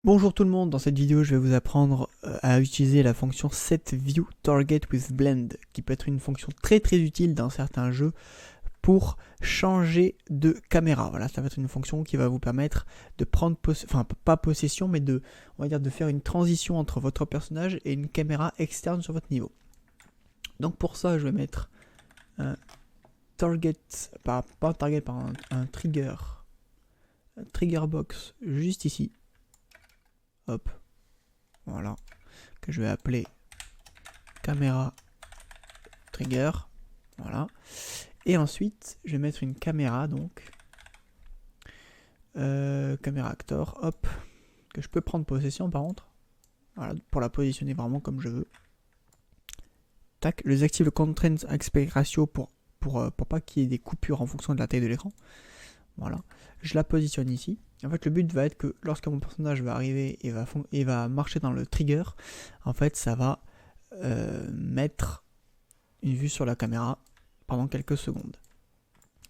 Bonjour tout le monde, dans cette vidéo je vais vous apprendre à utiliser la fonction setViewTargetWithBlend qui peut être une fonction très utile dans certains jeux pour changer de caméra. Voilà, ça va être une fonction qui va vous permettre de prendre, pas possession, mais on va dire de faire une transition entre votre personnage et une caméra externe sur votre niveau. Donc pour ça je vais mettre un target, un trigger box juste ici. Hop, voilà, que je vais appeler caméra trigger, voilà. Et ensuite, je vais mettre une caméra, donc, caméra actor, hop, que je peux prendre possession par contre, voilà, pour la positionner vraiment comme je veux. Tac, je désactive le constraint aspect ratio pour pas qu'il y ait des coupures en fonction de la taille de l'écran. Voilà, je la positionne ici. En fait, le but va être que lorsque mon personnage va arriver et va marcher dans le trigger, en fait, ça va mettre une vue sur la caméra pendant quelques secondes.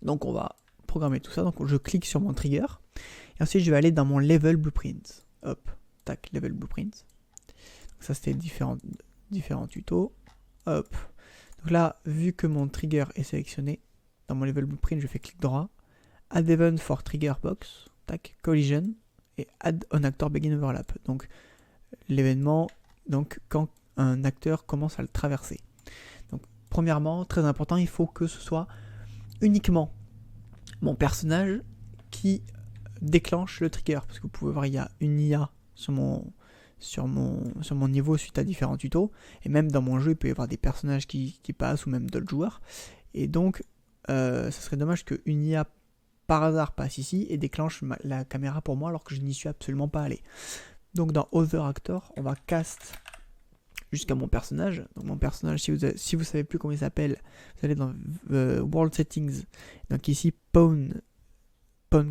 Donc, on va programmer tout ça. Donc, je clique sur mon trigger. Et ensuite, je vais aller dans mon level blueprint. Hop, tac, level blueprint. Donc, ça, c'était différents tutos. Hop. Donc là, vu que mon trigger est sélectionné, dans mon level blueprint, je fais clic droit. Add event for trigger box. Tac, collision. Et add on actor begin overlap. Donc, l'événement, donc quand un acteur commence à le traverser. Donc, premièrement, très important, il faut que ce soit uniquement mon personnage qui déclenche le trigger. Parce que vous pouvez voir, il y a une IA sur mon niveau suite à différents tutos. Et même dans mon jeu, il peut y avoir des personnages qui passent ou même d'autres joueurs. Et donc, ça serait dommage qu'une IA par hasard passe ici et déclenche la caméra pour moi alors que je n'y suis absolument pas allé. Donc dans Other Actor, on va cast jusqu'à mon personnage. Donc mon personnage, si vous savez plus comment il s'appelle, vous allez dans World Settings. Donc ici, Pawn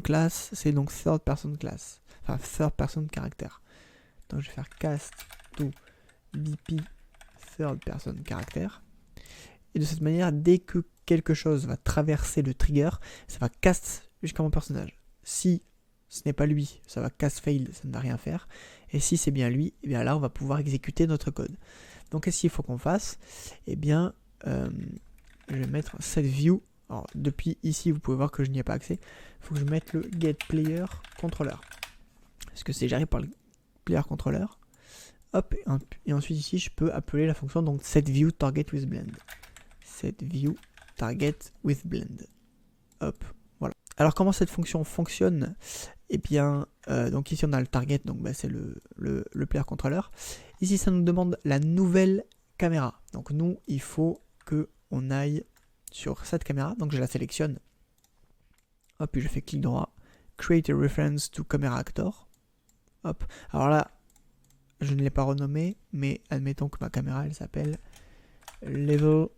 Class, c'est donc Third Person Class. Enfin, Third Person Character. Donc je vais faire cast to BP Third Person Character. Et de cette manière, dès que quelque chose va traverser le trigger, ça va cast jusqu'à mon personnage. Si ce n'est pas lui, ça va cast fail, ça ne va rien faire. Et si c'est bien lui, et bien là on va pouvoir exécuter notre code. Donc qu'est-ce qu'il faut qu'on fasse? Eh bien, je vais mettre setView. Alors depuis ici, vous pouvez voir que je n'y ai pas accès. Il faut que je mette le getPlayerController. Parce que c'est géré par le player controller. Hop, et ensuite ici, je peux appeler la fonction donc setViewTargetWithBlend. setViewTargetWithBlend. Hop, voilà. Alors comment cette fonction fonctionne? Eh bien, donc ici on a le target, donc bah, c'est le player controller. Ici ça nous demande la nouvelle caméra. Donc nous, il faut qu'on aille sur cette caméra, donc je la sélectionne. Hop, puis je fais clic droit, create a reference to camera actor. Hop, alors là, je ne l'ai pas renommé, mais admettons que ma caméra elle s'appelle level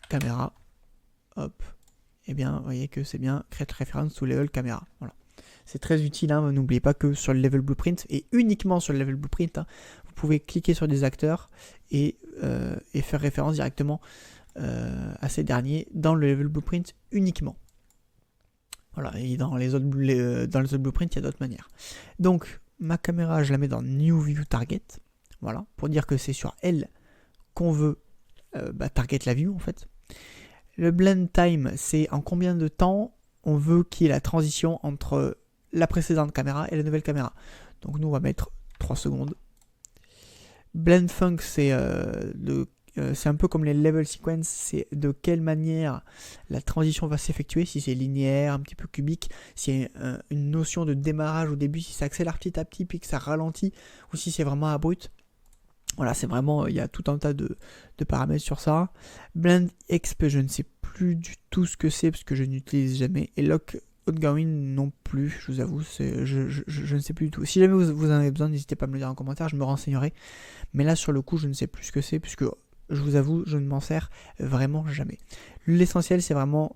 camera. Hop, et bien vous voyez que c'est bien create reference to level camera. Voilà. C'est très utile, hein. N'oubliez pas que sur le level blueprint, et uniquement sur le level blueprint, hein, vous pouvez cliquer sur des acteurs et faire référence directement à ces derniers dans le level blueprint uniquement. Voilà, et dans les autres blueprints, il y a d'autres manières. Donc, ma caméra, je la mets dans New View Target, voilà, pour dire que c'est sur elle qu'on veut target la view en fait. Le blend time, c'est en combien de temps on veut qu'il y ait la transition entre la précédente caméra et la nouvelle caméra. Donc nous on va mettre 3 secondes. Blend func, c'est un peu comme les level sequence, c'est de quelle manière la transition va s'effectuer, si c'est linéaire, un petit peu cubique, s'il y a une notion de démarrage au début, si ça accélère petit à petit puis que ça ralentit, ou si c'est vraiment abrupt. Voilà, c'est vraiment, il y a tout un tas de paramètres sur ça. Blend exp, je ne sais plus du tout ce que c'est parce que je n'utilise jamais. Et lock outgoing non plus, je vous avoue, je ne sais plus du tout. Si jamais vous en avez besoin, n'hésitez pas à me le dire en commentaire, je me renseignerai. Mais là, sur le coup, je ne sais plus ce que c'est puisque, je vous avoue, je ne m'en sers vraiment jamais. L'essentiel, c'est vraiment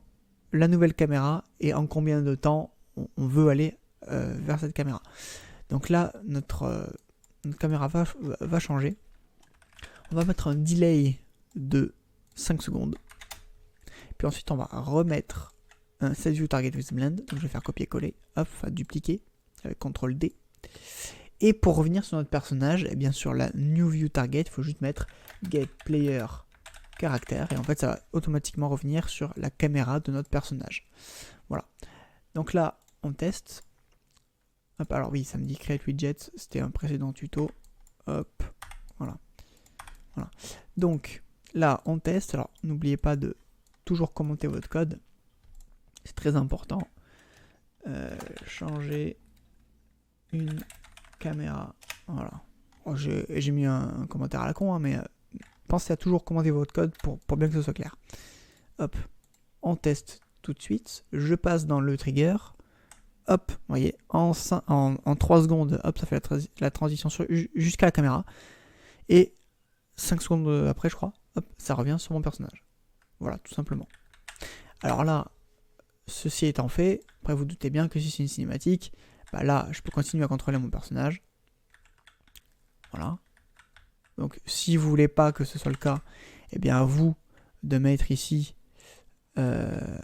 la nouvelle caméra et en combien de temps on veut aller vers cette caméra. Donc là, notre caméra va changer. On va mettre un delay de 5 secondes. Puis ensuite, on va remettre un setViewTargetWithBlend. Donc je vais faire copier-coller, hop, dupliquer avec CTRL D. Et pour revenir sur notre personnage, eh bien sur la New View Target, il faut juste mettre Get Player Character, et en fait ça va automatiquement revenir sur la caméra de notre personnage. Voilà. Donc là, on teste. Hop, alors oui, ça me dit Create Widget, c'était un précédent tuto. Hop, voilà. Voilà. Donc là, on teste. Alors, n'oubliez pas de toujours commenter votre code. C'est très important. Changer une caméra. Voilà. Oh, j'ai mis un commentaire à la con, hein, mais pensez à toujours commenter votre code pour bien que ce soit clair. Hop, on teste tout de suite. Je passe dans le trigger. Hop, vous voyez, en 3 secondes, hop, ça fait la transition jusqu'à la caméra. Et 5 secondes après, je crois, hop, ça revient sur mon personnage. Voilà, tout simplement. Alors là, ceci étant fait, après vous doutez bien que si c'est une cinématique, bah là, je peux continuer à contrôler mon personnage. Voilà. Donc, si vous voulez pas que ce soit le cas, eh bien, à vous de mettre ici avec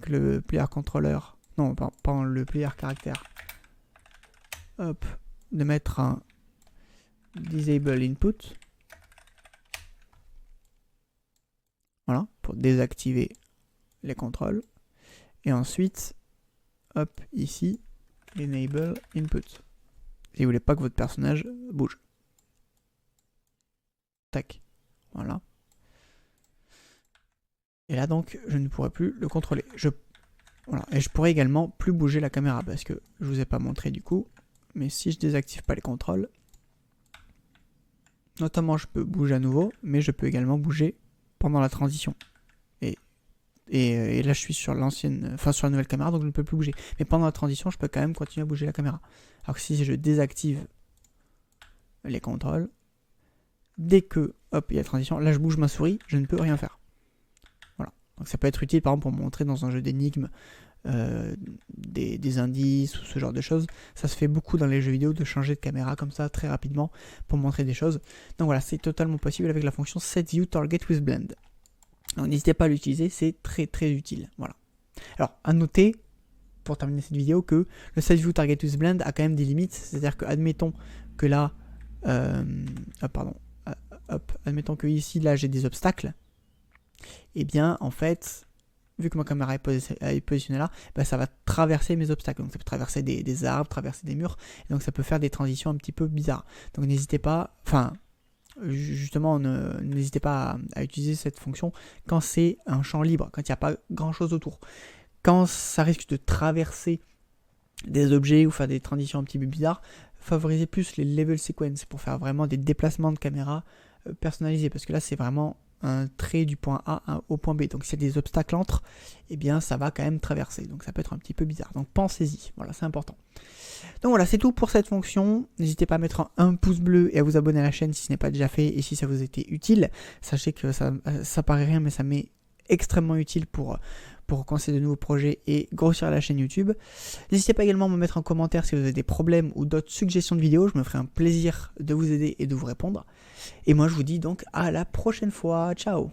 le player controller, non, pardon, le player caractère, hop, de mettre un disable input. Voilà, pour désactiver les contrôles. Et ensuite, hop, ici, enable input. Si vous voulez pas que votre personnage bouge. Tac. Voilà. Et là donc, je ne pourrai plus le contrôler. Voilà. Et je pourrais également plus bouger la caméra parce que je vous ai pas montré du coup. Mais si je désactive pas les contrôles, notamment je peux bouger à nouveau, mais je peux également bouger pendant la transition. Et là je suis sur l'ancienne, enfin sur la nouvelle caméra, donc je ne peux plus bouger. Mais pendant la transition, je peux quand même continuer à bouger la caméra. Alors que si je désactive les contrôles, dès que hop, il y a la transition, là je bouge ma souris, je ne peux rien faire. Voilà. Donc ça peut être utile par exemple pour montrer dans un jeu d'énigmes des indices ou ce genre de choses. Ça se fait beaucoup dans les jeux vidéo de changer de caméra comme ça très rapidement pour montrer des choses. Donc voilà, c'est totalement possible avec la fonction setViewTarget with Blend. Donc n'hésitez pas à l'utiliser, c'est très très utile. Voilà. Alors à noter, pour terminer cette vidéo, que le setViewTarget with Blend a quand même des limites. C'est-à-dire que admettons que là, admettons que ici là j'ai des obstacles. Et bien en fait, vu que ma caméra est positionnée là, bah, ça va traverser mes obstacles. Donc ça peut traverser des arbres, traverser des murs. Et donc ça peut faire des transitions un petit peu bizarres. Donc n'hésitez pas, justement, n'hésitez pas à utiliser cette fonction quand c'est un champ libre, quand il n'y a pas grand chose autour. Quand ça risque de traverser des objets ou faire des transitions un petit peu bizarres, favorisez plus les level sequence pour faire vraiment des déplacements de caméra personnalisés, parce que là c'est vraiment un trait du point A au point B. Donc s'il y a des obstacles entre, eh bien ça va quand même traverser. Donc ça peut être un petit peu bizarre. Donc pensez-y, voilà, c'est important. Donc voilà, c'est tout pour cette fonction. N'hésitez pas à mettre un pouce bleu et à vous abonner à la chaîne si ce n'est pas déjà fait et si ça vous était utile. Sachez que ça paraît rien, mais ça m'est extrêmement utile pour commencer de nouveaux projets et grossir la chaîne YouTube. N'hésitez pas également à me mettre en commentaire si vous avez des problèmes ou d'autres suggestions de vidéos. Je me ferai un plaisir de vous aider et de vous répondre. Et moi je vous dis donc à la prochaine fois. Ciao!